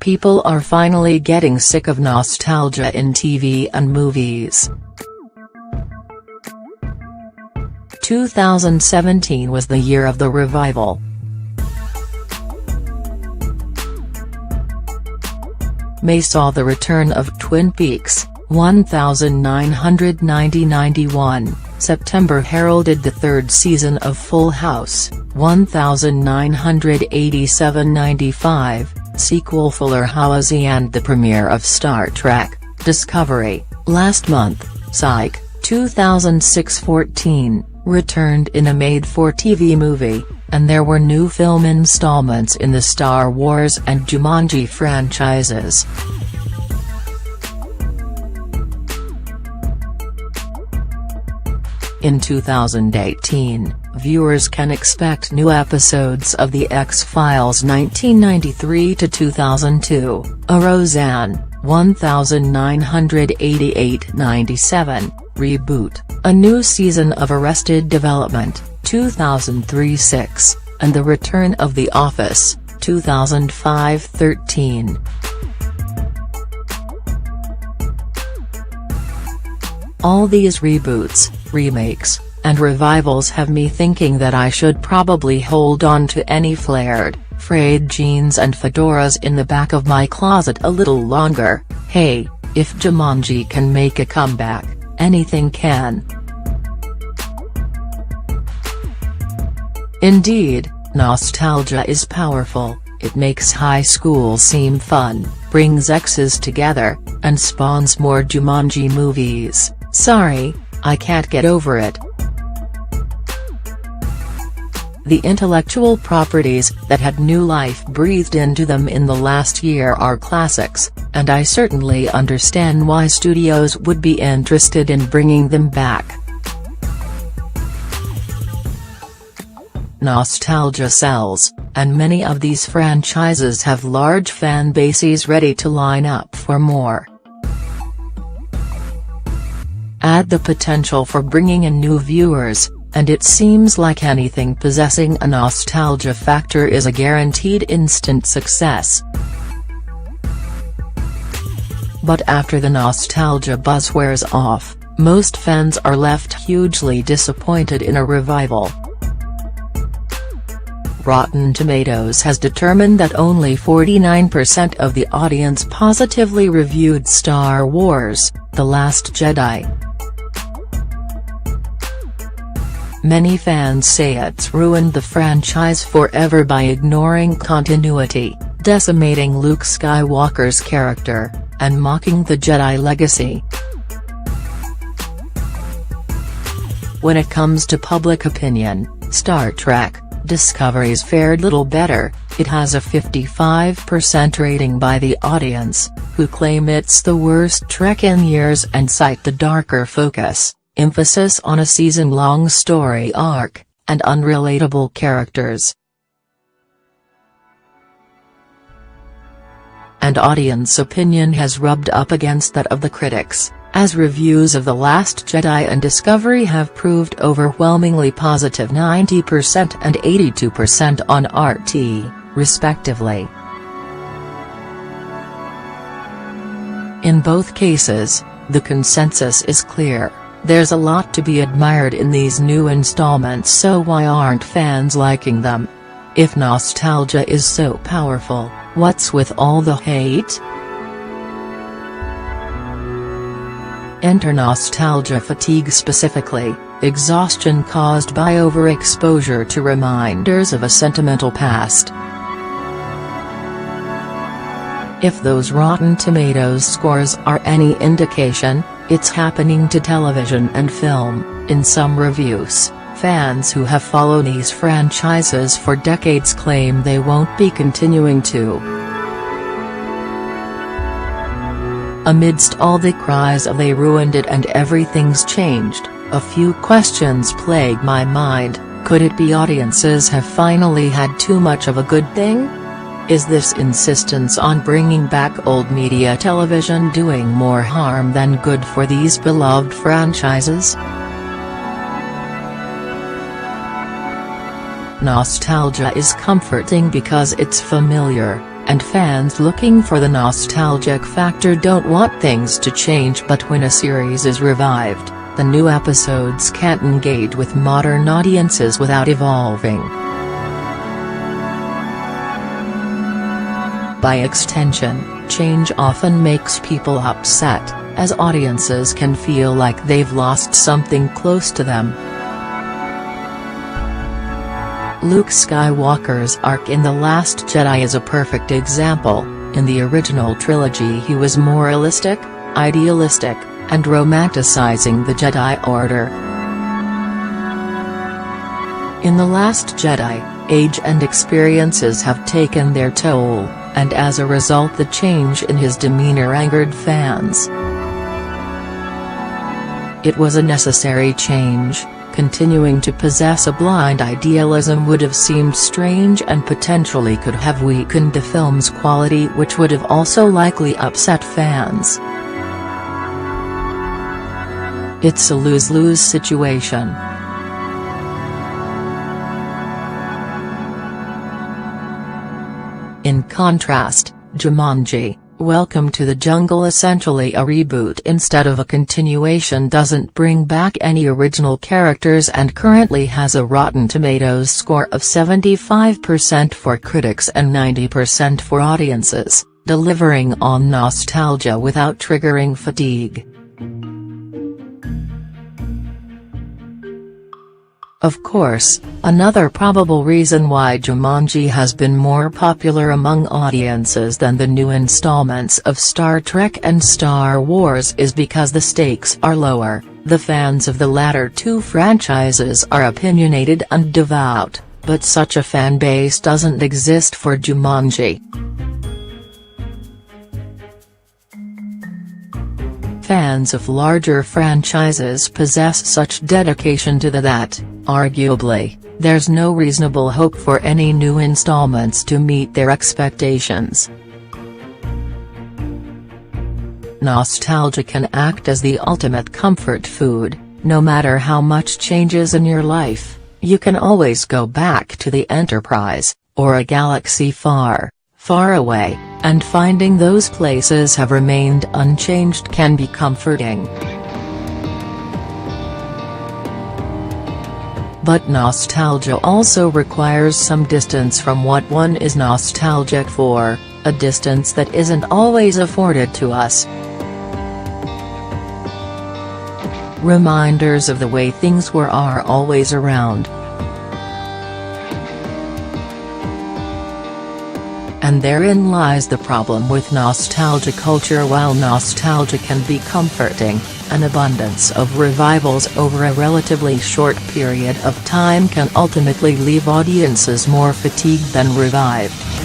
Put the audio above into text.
people are finally getting sick of nostalgia in TV and movies. 2017 was the year of the revival. May saw the return of Twin Peaks, 1990–91, September heralded the third season of Full House, 1987–95, sequel Fuller House and the premiere of Star Trek, Discovery, last month, Psych, 2006–14, returned in a made-for-TV movie, and there were new film installments in the Star Wars and Jumanji franchises. In 2018, viewers can expect new episodes of The X-Files 1993–2002, A Roseanne, 1988–97, reboot, a new season of Arrested Development, 2003–06, and the return of The Office, 2005–13. All these reboots, remakes, and revivals have me thinking that I should probably hold on to any flared, frayed jeans and fedoras in the back of my closet a little longer. Hey, if Jumanji can make a comeback, anything can. Indeed, nostalgia is powerful. It makes high school seem fun, brings exes together, and spawns more Jumanji movies. Sorry, I can't get over it. The intellectual properties that had new life breathed into them in the last year are classics, and I certainly understand why studios would be interested in bringing them back. Nostalgia sells, and many of these franchises have large fan bases ready to line up for more. Add the potential for bringing in new viewers, and it seems like anything possessing a nostalgia factor is a guaranteed instant success. But after the nostalgia buzz wears off, most fans are left hugely disappointed in a revival. Rotten Tomatoes has determined that only 49% of the audience positively reviewed Star Wars: The Last Jedi. Many fans say it's ruined the franchise forever by ignoring continuity, decimating Luke Skywalker's character, and mocking the Jedi legacy. When it comes to public opinion, Star Trek: Discovery's fared little better. It has a 55% rating by the audience, who claim it's the worst Trek in years and cite the darker focus, emphasis on a season-long story arc, and unrelatable characters. And audience opinion has rubbed up against that of the critics, as reviews of The Last Jedi and Discovery have proved overwhelmingly positive, 90% and 82% on RT, respectively. In both cases, the consensus is clear: there's a lot to be admired in these new installments, so why aren't fans liking them? If nostalgia is so powerful, what's with all the hate? Enter nostalgia fatigue, specifically, exhaustion caused by overexposure to reminders of a sentimental past. If those Rotten Tomatoes scores are any indication, it's happening to television and film. In some reviews, fans who have followed these franchises for decades claim they won't be continuing to. Amidst all the cries of "they ruined it and everything's changed," a few questions plague my mind. Could it be audiences have finally had too much of a good thing? Is this insistence on bringing back old media television doing more harm than good for these beloved franchises? Nostalgia is comforting because it's familiar, and fans looking for the nostalgic factor don't want things to change, but when a series is revived, the new episodes can't engage with modern audiences without evolving. By extension, change often makes people upset, as audiences can feel like they've lost something close to them. Luke Skywalker's arc in The Last Jedi is a perfect example. In the original trilogy he was moralistic, idealistic, and romanticizing the Jedi Order. In The Last Jedi, age and experiences have taken their toll, and as a result the change in his demeanor angered fans. It was a necessary change. Continuing to possess a blind idealism would have seemed strange and potentially could have weakened the film's quality, which would have also likely upset fans. It's a lose-lose situation. In contrast, Jumanji, Welcome to the Jungle, essentially a reboot instead of a continuation, doesn't bring back any original characters and currently has a Rotten Tomatoes score of 75% for critics and 90% for audiences, delivering on nostalgia without triggering fatigue. Of course, another probable reason why Jumanji has been more popular among audiences than the new installments of Star Trek and Star Wars is because the stakes are lower. The fans of the latter two franchises are opinionated and devout, but such a fan base doesn't exist for Jumanji. Fans of larger franchises possess such dedication to that, arguably, there's no reasonable hope for any new installments to meet their expectations. Nostalgia can act as the ultimate comfort food. No matter how much changes in your life, you can always go back to the Enterprise, or a galaxy far, far away, and finding those places have remained unchanged can be comforting. But nostalgia also requires some distance from what one is nostalgic for, a distance that isn't always afforded to us. Reminders of the way things were are always around. And therein lies the problem with nostalgia culture. While nostalgia can be comforting, an abundance of revivals over a relatively short period of time can ultimately leave audiences more fatigued than revived.